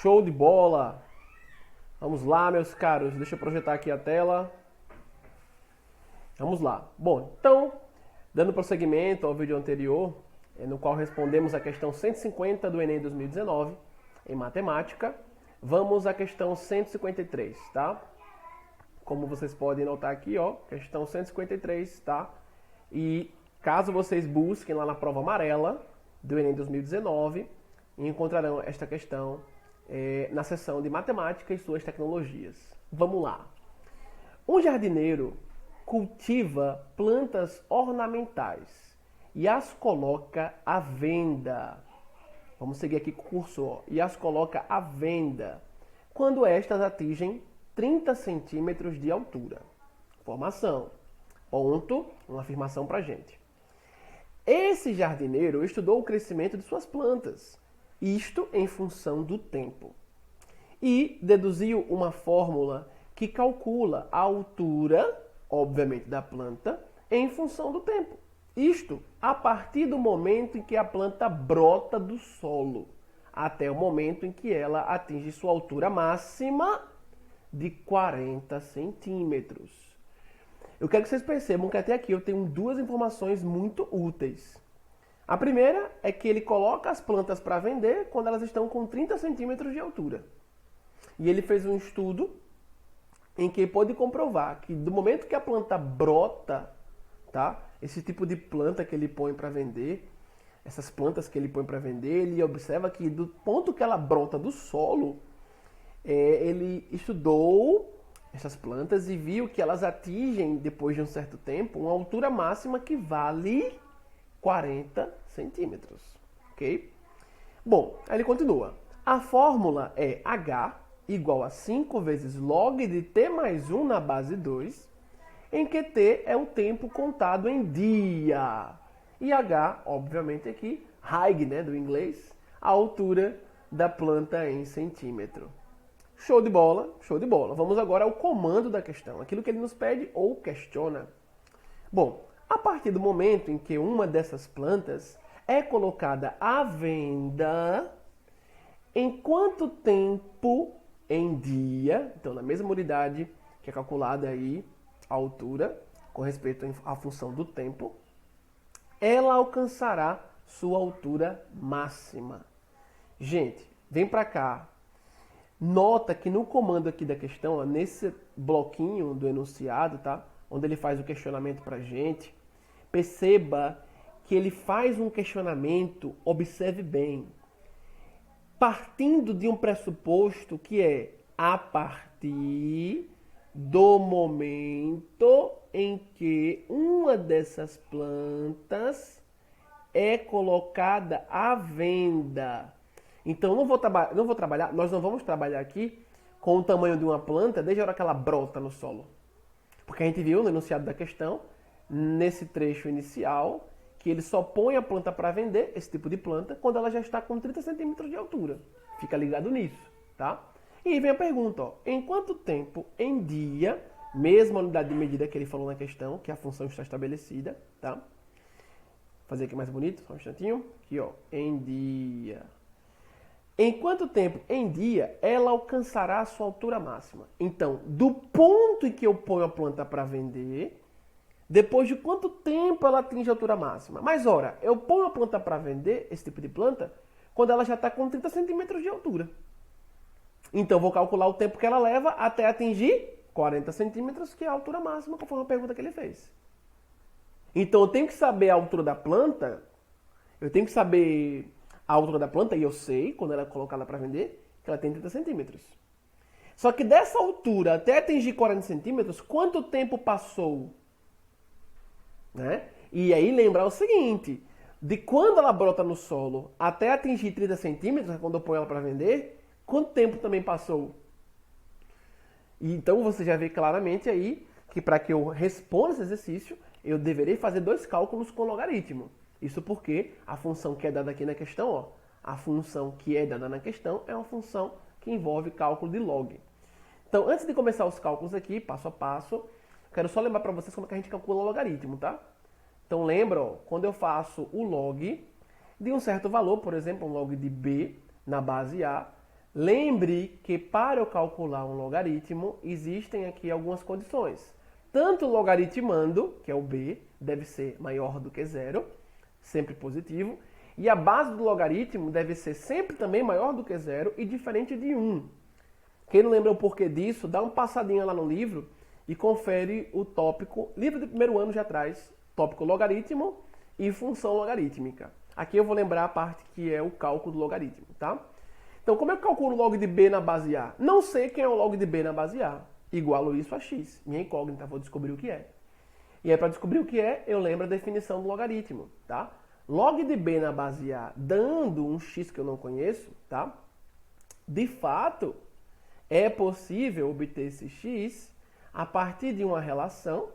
Show de bola! Vamos lá, meus caros. Deixa eu projetar aqui a tela. Vamos lá. Bom, então, dando prosseguimento ao vídeo anterior, no qual respondemos a questão 150 do Enem 2019, em matemática, vamos à questão 153, tá? Como vocês podem notar aqui, ó, questão 153, tá? E caso vocês busquem lá na prova amarela do Enem 2019, encontrarão esta questão na seção de matemática e suas tecnologias. Vamos lá. Um jardineiro cultiva plantas ornamentais e as coloca à venda. Vamos seguir aqui com o cursor. E as coloca à venda quando estas atingem 30 centímetros de altura. Formação. Ponto. Uma afirmação para a gente. Esse jardineiro estudou o crescimento de suas plantas, isto em função do tempo, e deduziu uma fórmula que calcula a altura, obviamente, da planta em função do tempo. Isto a partir do momento em que a planta brota do solo, até o momento em que ela atinge sua altura máxima de 40 centímetros. Eu quero que vocês percebam que até aqui eu tenho duas informações muito úteis. A primeira é que ele coloca as plantas para vender quando elas estão com 30 centímetros de altura. E ele fez um estudo em que pôde comprovar que do momento que a planta brota, tá? Esse tipo de planta que ele põe para vender, essas plantas que ele põe para vender, ele observa que do ponto que ela brota do solo, ele estudou essas plantas e viu que elas atingem, depois de um certo tempo, uma altura máxima que vale 40 centímetros. Ok? Bom, aí ele continua. A fórmula é H igual a 5 vezes log de t mais 1 na base 2, em que t é o tempo contado em dia. E H, obviamente aqui, height, né, do inglês, a altura da planta em centímetro. Show de bola, show de bola. Vamos agora ao comando da questão, aquilo que ele nos pede ou questiona. Bom, a partir do momento em que uma dessas plantas é colocada à venda, em quanto tempo em dia, então na mesma unidade que é calculada aí a altura, com respeito à função do tempo, ela alcançará sua altura máxima. Gente, vem para cá. Nota que no comando aqui da questão, ó, nesse bloquinho do enunciado, tá? Onde ele faz o questionamento para a gente, perceba que ele faz um questionamento, observe bem, partindo de um pressuposto que é a partir do momento em que uma dessas plantas é colocada à venda. Então, nós não vamos trabalhar aqui com o tamanho de uma planta desde a hora que ela brota no solo. Porque a gente viu no enunciado da questão, nesse trecho inicial, que ele só põe a planta para vender, esse tipo de planta, quando ela já está com 30 centímetros de altura. Fica ligado nisso, tá? E aí vem a pergunta, ó, em quanto tempo em dia, mesma unidade de medida que ele falou na questão, que a função está estabelecida, tá? Vou fazer aqui mais bonito, só um instantinho. Aqui, ó, em dia. Em quanto tempo em dia ela alcançará a sua altura máxima? Então, do ponto em que eu ponho a planta para vender, depois de quanto tempo ela atinge a altura máxima? Mas, ora, eu ponho a planta para vender, esse tipo de planta, quando ela já está com 30 centímetros de altura. Então, vou calcular o tempo que ela leva até atingir 40 centímetros, que é a altura máxima, conforme a pergunta que ele fez. Então, eu tenho que saber a altura da planta, eu tenho que saber a altura da planta, e eu sei, quando ela é colocada para vender, que ela tem 30 centímetros. Só que dessa altura até atingir 40 centímetros, quanto tempo passou? Né? E aí lembrar o seguinte, de quando ela brota no solo até atingir 30 centímetros, quando eu ponho ela para vender, quanto tempo também passou? E então você já vê claramente aí que para que eu responda esse exercício, eu deverei fazer dois cálculos com logaritmo. Isso porque a função que é dada aqui na questão, ó, a função que é dada na questão é uma função que envolve cálculo de log. Então, antes de começar os cálculos aqui, passo a passo, quero só lembrar para vocês como é que a gente calcula o logaritmo, tá? Então, lembra, ó, quando eu faço o log de um certo valor, por exemplo, um log de b na base A, Lembre que para eu calcular um logaritmo, existem aqui algumas condições. Tanto o logaritmando, que é o b, deve ser maior do que zero, sempre positivo, e a base do logaritmo deve ser sempre também maior do que zero e diferente de 1. Quem não lembra o porquê disso, dá uma passadinha lá no livro e confere o tópico, livro do primeiro ano já traz, tópico logaritmo e função logarítmica. Aqui eu vou lembrar a parte que é o cálculo do logaritmo, tá? Então, como é que eu calculo o log de b na base A? Não sei quem é o log de b na base A. Igualo isso a x. Minha incógnita, vou descobrir o que é. E aí, para descobrir o que é, eu lembro a definição do logaritmo, tá? Log de b na base A dando um x que eu não conheço, tá? De fato, é possível obter esse x a partir de uma relação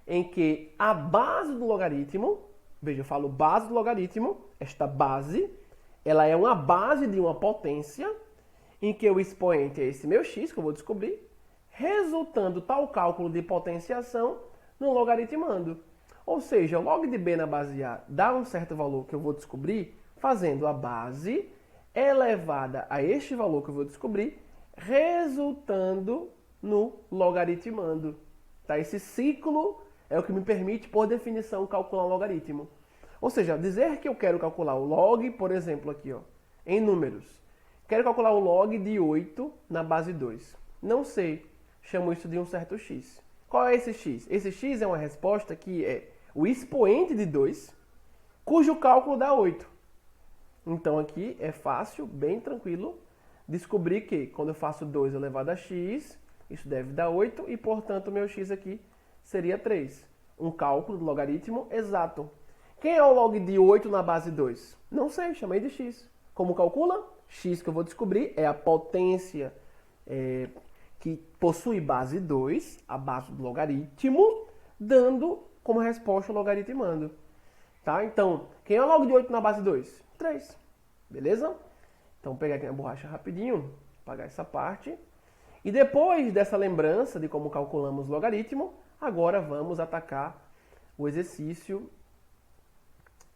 em que a base do logaritmo, veja, eu falo base do logaritmo, esta base, ela é uma base de uma potência em que o expoente é esse meu x, que eu vou descobrir, resultando tal cálculo de potenciação no logaritmando. Ou seja, o log de b na base A dá um certo valor que eu vou descobrir fazendo a base elevada a este valor que eu vou descobrir, resultando no logaritmando. Tá? Esse ciclo é o que me permite, por definição, calcular um logaritmo. Ou seja, dizer que eu quero calcular o log, por exemplo, aqui, ó, em números. Quero calcular o log de 8 na base 2. Não sei, chamo isso de um certo x. Qual é esse x? Esse x é uma resposta que é o expoente de 2, cujo cálculo dá 8. Então aqui é fácil, bem tranquilo, descobrir que quando eu faço 2 elevado a x, isso deve dar 8 e, portanto, o meu x aqui seria 3. Um cálculo do logaritmo exato. Quem é o log de 8 na base 2? Não sei, chamei de x. Como calcula? X que eu vou descobrir é a potência que possui base 2, a base do logaritmo, dando como resposta o logaritmando. Tá? Então, quem é o log de 8 na base 2? 3. Beleza? Então, vou pegar aqui a borracha rapidinho, apagar essa parte. E depois dessa lembrança de como calculamos o logaritmo, agora vamos atacar o exercício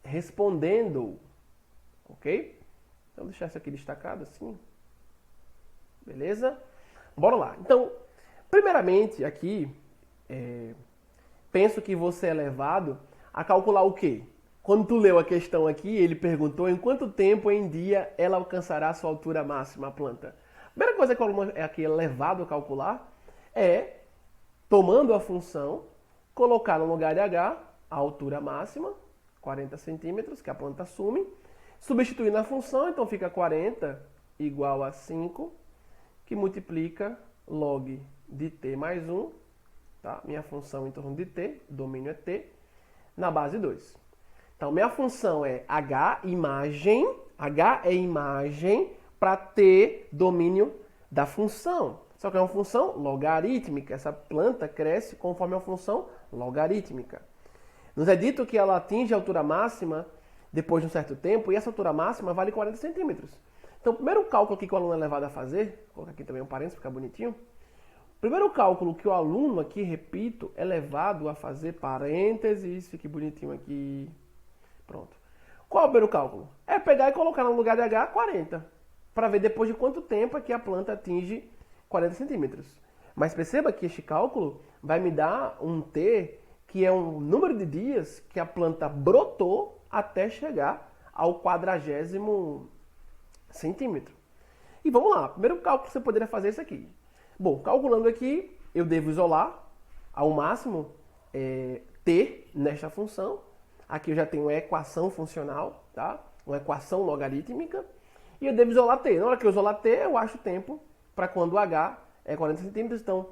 respondendo, ok? Então, deixar isso aqui destacado assim. Beleza? Bora lá. Então, primeiramente, aqui, penso que você é levado a calcular o quê? Quando tu leu a questão aqui, ele perguntou em quanto tempo em dia ela alcançará sua altura máxima, a planta. A primeira coisa que o aluno aqui é levado a calcular é, tomando a função, colocar no lugar de h a altura máxima, 40 centímetros, que a planta assume, substituir na função, então fica 40 igual a 5, que multiplica log de t mais 1, tá? Minha função em torno de t, o domínio é t, na base 2. Então, minha função é h é imagem para t, domínio da função. Só que é uma função logarítmica, essa planta cresce conforme a função logarítmica. Nos é dito que ela atinge a altura máxima depois de um certo tempo, e essa altura máxima vale 40 centímetros. Então, o primeiro cálculo aqui que o aluno é levado a fazer, vou colocar aqui também um parênteses para ficar bonitinho. O primeiro cálculo que o aluno aqui, repito, é levado a fazer parênteses, fique bonitinho aqui. Pronto. Qual é o primeiro cálculo? É pegar e colocar no lugar de h 40, para ver depois de quanto tempo é que a planta atinge 40 centímetros. Mas perceba que este cálculo vai me dar um t, que é um número de dias que a planta brotou até chegar ao 40º centímetro. E vamos lá, primeiro cálculo que você poderia fazer é esse aqui. Bom, calculando aqui, eu devo isolar ao máximo t nesta função. Aqui eu já tenho uma equação funcional, tá? Uma equação logarítmica. E eu devo isolar t. Na hora que eu isolar t, eu acho o tempo para quando o h é 40 centímetros. Então,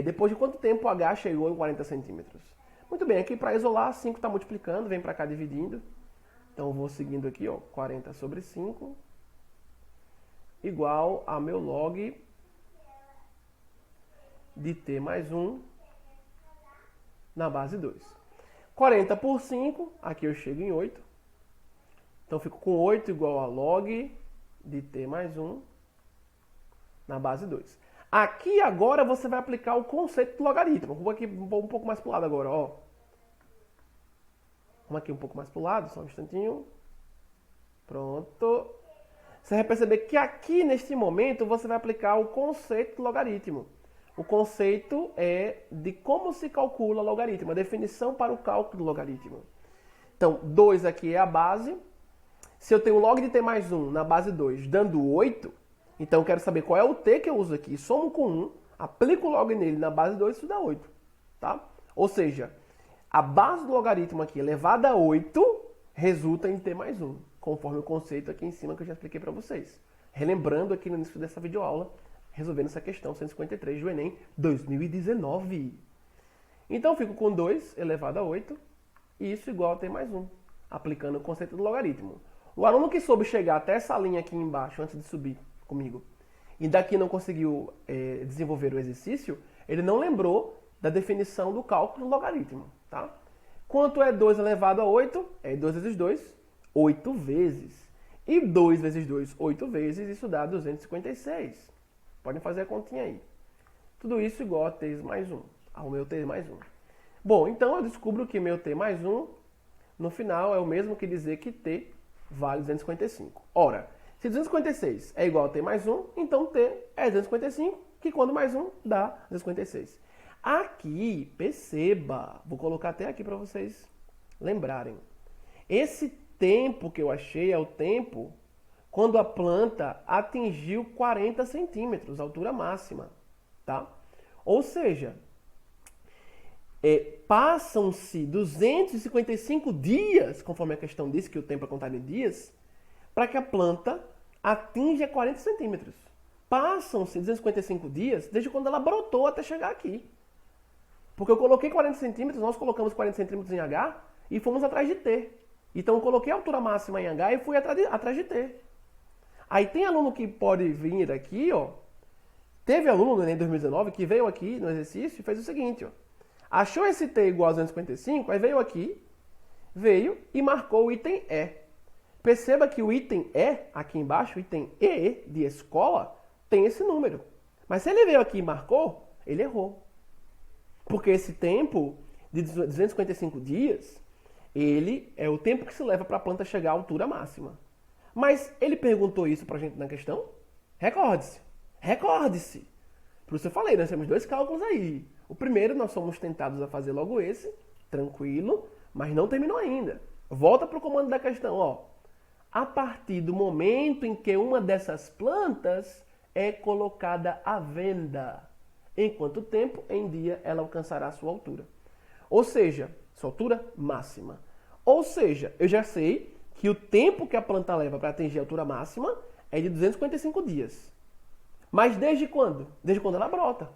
depois de quanto tempo o h chegou em 40 centímetros? Muito bem, aqui para isolar, 5 está multiplicando, vem para cá dividindo. Então, eu vou seguindo aqui, ó, 40 sobre 5, igual a meu log de t mais 1 na base 2. 40 por 5, aqui eu chego em 8. Então, fico com 8 igual a log de t mais 1 na base 2. Aqui agora você vai aplicar o conceito do logaritmo. Vou aqui um pouco mais para o lado agora, ó. Vamos aqui um pouco mais para o lado, só um instantinho. Pronto. você vai perceber que aqui, neste momento, você vai aplicar o conceito do logaritmo. O conceito é de como se calcula logaritmo, a definição para o cálculo do logaritmo. Então, 2 aqui é a base. Se eu tenho log de t mais 1 na base 2 dando 8, então eu quero saber qual é o t que eu uso aqui. Somo com 1, aplico o log nele na base 2, isso dá 8. Tá? Ou seja, a base do logaritmo aqui elevada a 8 resulta em t mais 1, conforme o conceito aqui em cima que eu já expliquei para vocês. Relembrando aqui no início dessa videoaula, resolvendo essa questão 153 do Enem 2019. Então eu fico com 2 elevado a 8, e isso igual a t mais 1, aplicando o conceito do logaritmo. O aluno que soube chegar até essa linha aqui embaixo, antes de subir comigo, e daqui não conseguiu desenvolver o exercício, ele não lembrou da definição do cálculo do logaritmo. Tá? Quanto é 2 elevado a 8? É 2 vezes 2, 8 vezes. E 2 vezes 2, 8 vezes, isso dá 256. Podem fazer a continha aí. Tudo isso igual a t mais 1, ao meu t mais 1. Bom, então eu descubro que meu t mais 1, no final, é o mesmo que dizer que t vale 255. Ora, se 256 é igual a t mais 1, então t é 255, que quando mais 1 dá 256. Aqui, perceba, vou colocar até aqui para vocês lembrarem. Esse tempo que eu achei é o tempo quando a planta atingiu 40 centímetros, altura máxima. Tá? Ou seja, passam-se 255 dias, conforme a questão disse que o tempo é contado em dias, para que a planta atinja 40 centímetros. Passam-se 255 dias desde quando ela brotou até chegar aqui. Porque eu coloquei 40 centímetros, nós colocamos 40 centímetros em H e fomos atrás de T. Então eu coloquei a altura máxima em H e fui atrás de T. Aí tem aluno que pode vir aqui, ó. Teve aluno no Enem 2019 que veio aqui no exercício e fez o seguinte, ó. Achou esse t igual a 255, aí veio aqui, e marcou o item E. Perceba que o item E, aqui embaixo, o item E de escola, tem esse número. Mas se ele veio aqui e marcou, ele errou. Porque esse tempo de 255 dias, ele é o tempo que se leva para a planta chegar à altura máxima. Mas ele perguntou isso para a gente na questão? Recorde-se. Recorde-se. Por isso eu falei, nós temos 2 cálculos aí. O primeiro, nós somos tentados a fazer logo esse, tranquilo, mas não terminou ainda. Volta para o comando da questão, ó. A partir do momento em que uma dessas plantas é colocada à venda, em quanto tempo em dia ela alcançará a sua altura. Ou seja, sua altura máxima. Ou seja, eu já sei que o tempo que a planta leva para atingir a altura máxima é de 255 dias. Mas desde quando? Desde quando ela brota.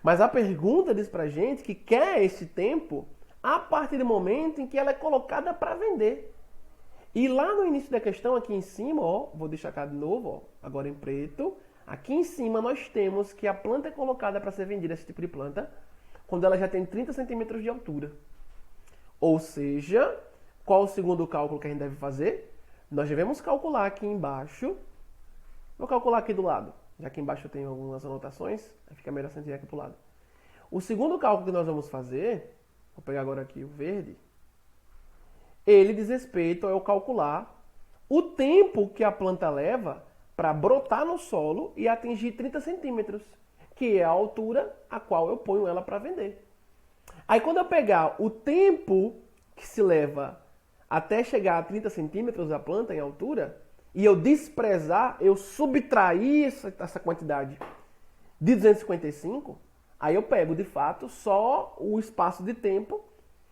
Mas a pergunta diz pra gente que quer esse tempo a partir do momento em que ela é colocada para vender. E lá no início da questão, aqui em cima, ó, vou deixar cá de novo, ó, agora em preto, aqui em cima nós temos que a planta é colocada para ser vendida, esse tipo de planta, quando ela já tem 30 centímetros de altura. Ou seja, qual o segundo cálculo que a gente deve fazer? Nós devemos calcular aqui embaixo, vou calcular aqui do lado, já que embaixo eu tenho algumas anotações, aí fica melhor sentir aqui para o lado. O segundo cálculo que nós vamos fazer, vou pegar agora aqui o verde, ele diz respeito a eu calcular o tempo que a planta leva para brotar no solo e atingir 30 centímetros, que é a altura a qual eu ponho ela para vender. Aí quando eu pegar o tempo que se leva até chegar a 30 centímetros a planta em altura, e eu desprezar, eu subtrair essa quantidade de 255, aí eu pego de fato só o espaço de tempo,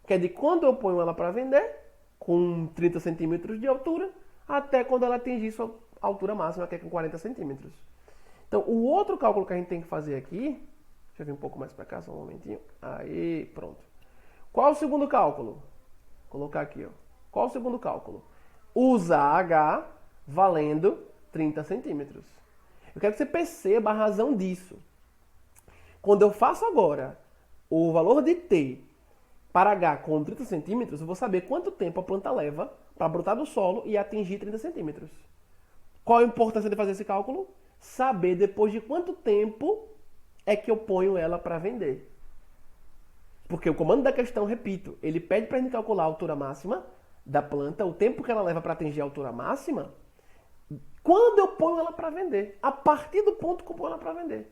que é de quando eu ponho ela para vender, com 30 centímetros de altura, até quando ela atingir sua altura máxima, que é com 40 centímetros. Então, o outro cálculo que a gente tem que fazer aqui, deixa eu vir um pouco mais para cá, só um momentinho. Aí, pronto. Qual é o segundo cálculo? Vou colocar aqui, ó. Qual é o segundo cálculo? Usar H valendo 30 centímetros. Eu quero que você perceba a razão disso. Quando eu faço agora o valor de T para H com 30 centímetros, eu vou saber quanto tempo a planta leva para brotar do solo e atingir 30 centímetros. Qual a importância de fazer esse cálculo? Saber depois de quanto tempo é que eu ponho ela para vender. Porque o comando da questão, repito, ele pede para a gente calcular a altura máxima da planta, o tempo que ela leva para atingir a altura máxima, quando eu ponho ela para vender. A partir do ponto que eu ponho ela para vender.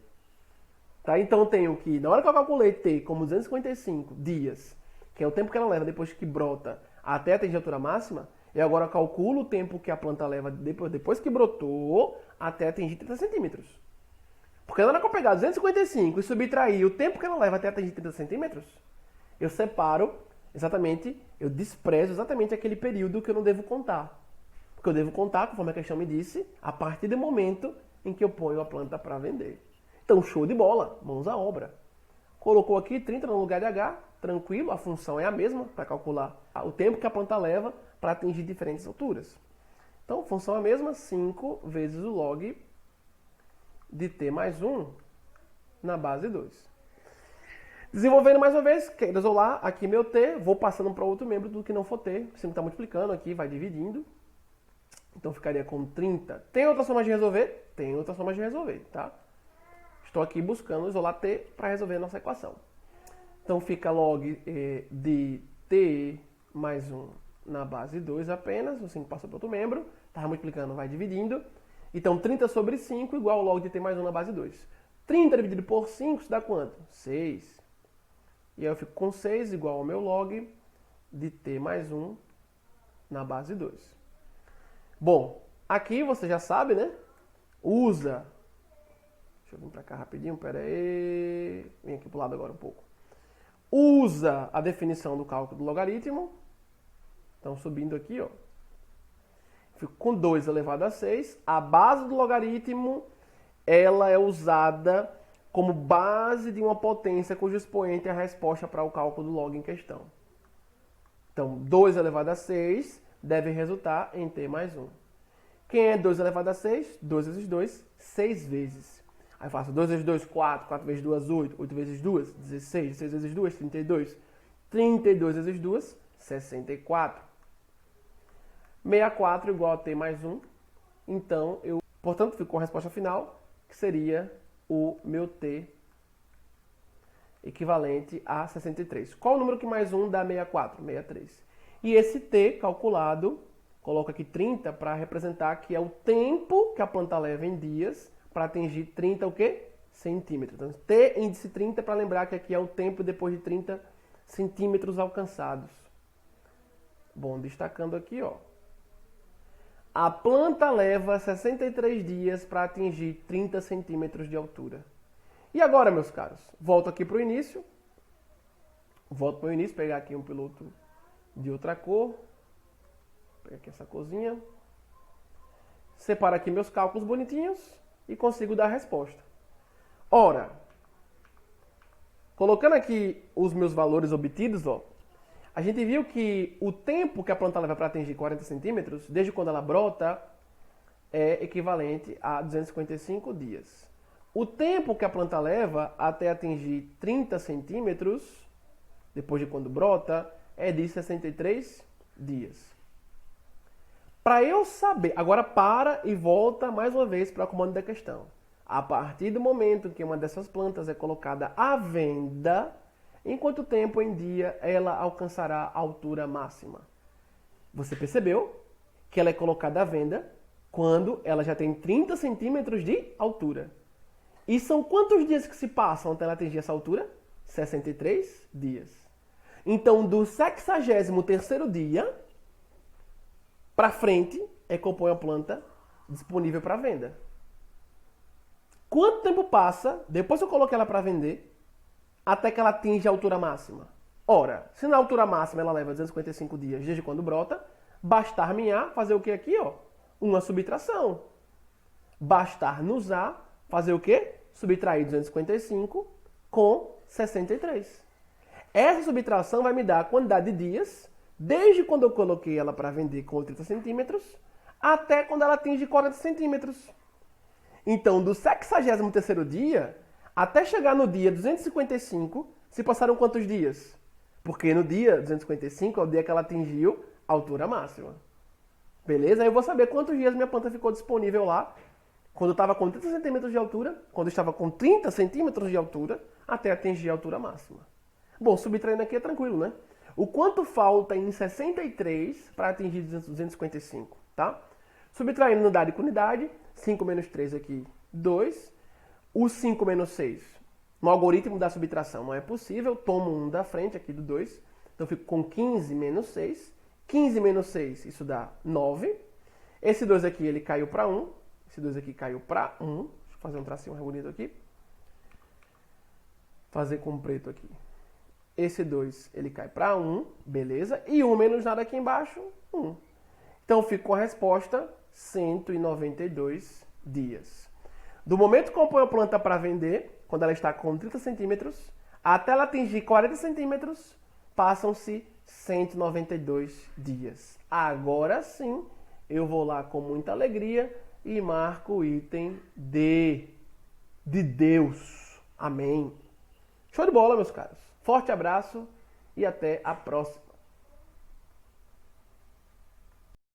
Tá? Então eu tenho que, na hora que eu calculei T como 255 dias, que é o tempo que ela leva depois que brota até atingir a altura máxima, eu agora calculo o tempo que a planta leva depois que brotou até atingir 30 centímetros. Porque na hora que eu pegar 255 e subtrair o tempo que ela leva até atingir 30 centímetros, eu separo exatamente, eu desprezo exatamente aquele período que eu não devo contar. Porque eu devo contar, conforme a questão me disse, a partir do momento em que eu ponho a planta para vender. Então, show de bola, mãos à obra. Colocou aqui 30 no lugar de H, tranquilo, a função é a mesma para calcular o tempo que a planta leva para atingir diferentes alturas. Então, função é a mesma, 5 vezes o log de T mais 1 na base 2. Desenvolvendo mais uma vez, quero isolar aqui meu T, vou passando para outro membro do que não for T, sempre está multiplicando aqui, vai dividindo. Então ficaria com 30. Tem outras formas de resolver? Tem outras formas de resolver, tá? Estou aqui buscando isolar T para resolver a nossa equação. Então fica log de T mais 1 na base 2 apenas, o 5 passou para outro membro, estava multiplicando, vai dividindo. Então 30 sobre 5 igual ao log de T mais 1 na base 2. 30 dividido por 5, isso dá quanto? 6. E aí eu fico com 6 igual ao meu log de T mais 1 na base 2. Bom, aqui você já sabe, né? Usa... Deixa eu vir para cá rapidinho, pera aí. Vem aqui para o lado agora um pouco. Usa a definição do cálculo do logaritmo. Então, subindo aqui, ó. Fico com 2 elevado a 6. A base do logaritmo, ela é usada como base de uma potência cujo expoente é a resposta para o cálculo do log em questão. Então, 2 elevado a 6 deve resultar em T mais 1. Quem é 2 elevado a 6? 2 vezes 2, 6 vezes. Aí eu faço 2 vezes 2, 4, 4 vezes 2, 8, 8 vezes 2, 16, 16 vezes 2, 32, 32 vezes 2, 64. 64 igual a T mais 1. Então, portanto, ficou a resposta final, que seria o meu T equivalente a 63. Qual o número que mais 1 dá 64? 63. E esse T calculado, coloco aqui 30 para representar que é o tempo que a planta leva em dias para atingir 30 o quê? Centímetros. Então, T índice 30 para lembrar que aqui é o tempo depois de 30 centímetros alcançados. Bom, destacando aqui, ó. A planta leva 63 dias para atingir 30 centímetros de altura. E agora, meus caros? Volto aqui para o início. Volto para o início, pegar aqui um piloto de outra cor. Pegar aqui essa corzinha. Separo aqui meus cálculos bonitinhos e consigo dar a resposta. Ora, colocando aqui os meus valores obtidos, ó, a gente viu que o tempo que a planta leva para atingir 40 centímetros, desde quando ela brota, é equivalente a 255 dias. O tempo que a planta leva até atingir 30 centímetros, depois de quando brota, é de 63 dias. Para eu saber, agora para e volta mais uma vez para o comando da questão. A partir do momento que uma dessas plantas é colocada à venda, em quanto tempo em dia ela alcançará a altura máxima? Você percebeu que ela é colocada à venda quando ela já tem 30 centímetros de altura. E são quantos dias que se passam até ela atingir essa altura? 63 dias. Então, do 63º dia para frente é que compõe a planta disponível para venda. Quanto tempo passa, depois que eu coloquei ela para vender, até que ela atinge a altura máxima? Ora, se na altura máxima ela leva 255 dias desde quando brota, bastar-me-á fazer o que aqui? Ó? Uma subtração. Bastar-nos a fazer o quê? Subtrair 255 com 63. Essa subtração vai me dar a quantidade de dias, desde quando eu coloquei ela para vender com 30 centímetros, até quando ela atinge 40 centímetros. Então, do 63º dia até chegar no dia 255, se passaram quantos dias? Porque no dia 255 é o dia que ela atingiu a altura máxima. Beleza? Aí eu vou saber quantos dias minha planta ficou disponível lá, quando eu estava com 30 centímetros de altura, quando eu estava com 30 centímetros de altura, até atingir a altura máxima. Bom, subtraindo aqui é tranquilo, né? O quanto falta em 63 para atingir 255, tá? Subtraindo unidade com unidade, 5 menos 3 aqui, 2. O 5 menos 6, no algoritmo da subtração não é possível, tomo 1 da frente aqui do 2. Então eu fico com 15 menos 6. 15 menos 6, isso dá 9. Esse 2 aqui, ele caiu para 1. Esse 2 aqui caiu para 1. Deixa eu fazer um tracinho mais bonito aqui. Fazer com preto aqui. Esse 2, ele cai para 1, beleza. E 1 menos nada aqui embaixo, 1. Então, eu fico com a resposta 192 dias. Do momento que eu ponho a planta para vender, quando ela está com 30 centímetros, até ela atingir 40 centímetros, passam-se 192 dias. Agora sim, eu vou lá com muita alegria e marco o item D, de Deus. Amém. Show de bola, meus caros. Forte abraço e até a próxima.